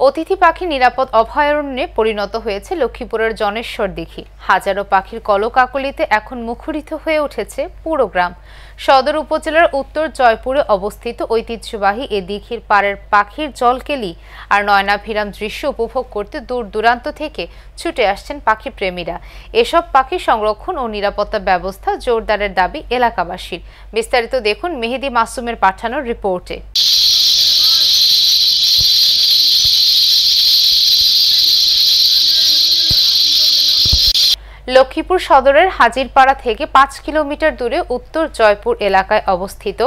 অতিথি পাখি নিরাপদ অভয়ারণ্যে পরিণত হয়েছে লক্ষ্মীপুরের জনেশ্বর দিঘি। হাজারো পাখির কলকাকলিতে এখন মুখরিত হয়ে উঠেছে পুরো গ্রাম। সদর উপজেলার উত্তর জয়পুরে অবস্থিত ঐতিহ্যবাহী এ দিঘির পাড়ের পাখির জলকেলি আর নয়নাভিরাম দৃশ্য উপভোগ করতে দূর দূরান্ত থেকে ছুটে আসছেন পাখি প্রেমীরা। এসব পাখি সংরক্ষণ ও নিরাপত্তা ব্যবস্থা জোরদারের দাবি এলাকাবাসীর। বিস্তারিত দেখুন মেহেদি মাসুমের পাঠানো রিপোর্টে। লক্ষ্মীপুর সদরের হাজিরপাড়া থেকে ৫ কিলোমিটার দূরে উত্তর জয়পুর এলাকায় অবস্থিত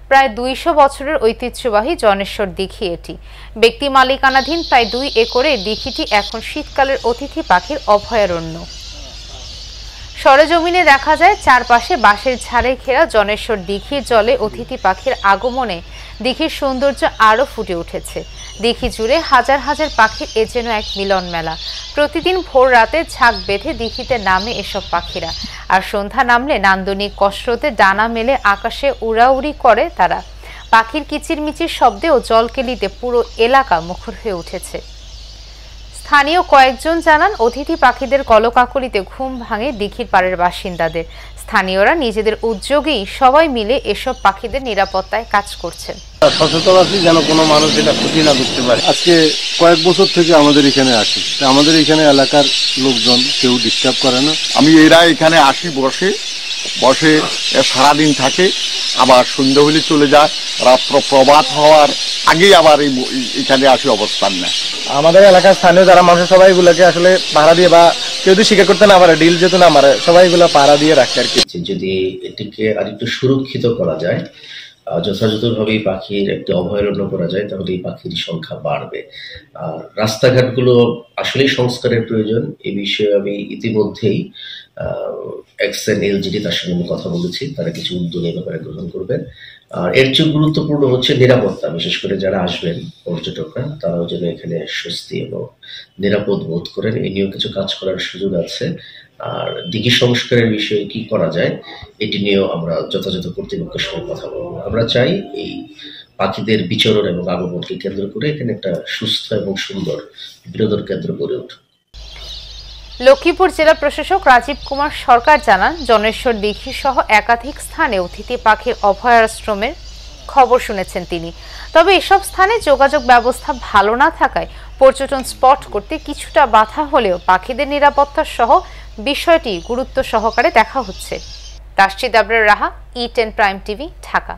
প্রায় ২০০ বছরের ঐতিহ্যবাহী জনেশ্বর দিঘি এটি। ব্যক্তি মালিকানাধীন প্রায় ২ একরে দিঘিটি এখন শীতকালের অতিথি পাখির অভয়ারণ্য। সরেজমিনে দেখা যায় চারপাশে বাঁশের ঝাড়ে ঘেরা জনেশ্বর দিঘির জলে অতিথি পাখির আগমনে দিঘির সৌন্দর্য আরও ফুটে উঠেছে। দিঘি জুড়ে হাজার হাজার পাখির এ যেন এক মিলন মেলা। প্রতিদিন ভোর রাতে ঝাঁক বেঁধে দিঘিতে নামে এসব পাখিরা, আর সন্ধ্যা নামলে নান্দনিক কসরতে ডানা মেলে আকাশে উড়াউড়ি করে তারা। পাখির কিচিরমিচির শব্দে ও জলকেলিতে পুরো এলাকা মুখর হয়ে উঠেছে। স্থানীয় কয়েকজন জানান, অতিথি পাখিদের কলকাকলিতে ঘুম ভাঙে দিঘির পাড়ের বাসিন্দাদের। স্থানীয়রা নিজেদের উদ্যোগেই সবাই মিলে এসব পাখিদের নিরাপত্তায় কাজ করছেন। সচেতন আছি যেন কোনো মানুষ এটা ক্ষতি না করতে পারে। আজকে কয়েক বছর থেকে আমাদের এখানে আসি, আমাদের এখানে এলাকার লোকজন কেউ ডিস্টার্ব করে না। আমি এরা এখানে আসি, বসে সারাদিন থাকে, আবার সন্ধ্যা হলে চলে যায়। রাত্র প্রভাত হওয়ার আগেই আবার এখানে আসি অবস্থান নেয়। আমাদের এলাকার স্থানীয় যারা মানুষ সবাই এগুলোকে আসলে পাহারা দিয়ে, বা কেউ যদি স্বীকার করতে না পারে, ডিল যেহেতু না মারে, সবাই এগুলো পাহারা দিয়ে রাখে আর কি। যদি এটিকে আরেকটু সুরক্ষিত করা যায়, যথাযথভাবে পাখির একটি অভয়ারণ্য করা যায়, তাহলে এই পাখির সংখ্যা বাড়বে। আর রাস্তাঘাটগুলো আসলেই সংস্কারের প্রয়োজন। এই বিষয়ে আমি ইতিমধ্যেই এক্সএনএলজিডি তার সঙ্গে আমি কথা বলেছি, তারা কিছু উদ্যোগ এই ব্যাপারে গ্রহণ করবেন। আর এর চেয়ে গুরুত্বপূর্ণ হচ্ছে নিরাপত্তা। বিশেষ করে যারা আসবেন পর্যটকরা, তারাও যেন এখানে স্বস্তি এবং নিরাপদ বোধ করেন, এই নিয়েও কিছু কাজ করার সুযোগ আছে। আর দিঘি সংস্কারের বিষয়ে কি করা যায়, এটি নিয়েও আমরা যথাযথ কর্তৃপক্ষের সঙ্গে কথা বলবো। আমরা চাই এই পাখিদের বিচরণ এবং আগমনকে কেন্দ্র করে এখানে একটা সুস্থ এবং সুন্দর বিনোদন কেন্দ্র গড়ে উঠুক। লক্ষ্মীপুর জেলা প্রশাসক রাজীব কুমার সরকার জানান, জনেশ্বর দিঘি সহ একাধিক স্থানে অতিথি পাখির অভয়াশ্রমের খবর শুনেছেন তিনি। তবে এসব স্থানে যোগাযোগ ব্যবস্থা ভালো না থাকায় পর্যটন স্পট করতে কিছুটা বাধা হলেও পাখিদের নিরাপত্তা সহ বিষয়টি গুরুত্ব সহকারে দেখা হচ্ছে। তাসজিদ আবরার রাহা, E10 প্রাইম টিভি, ঢাকা।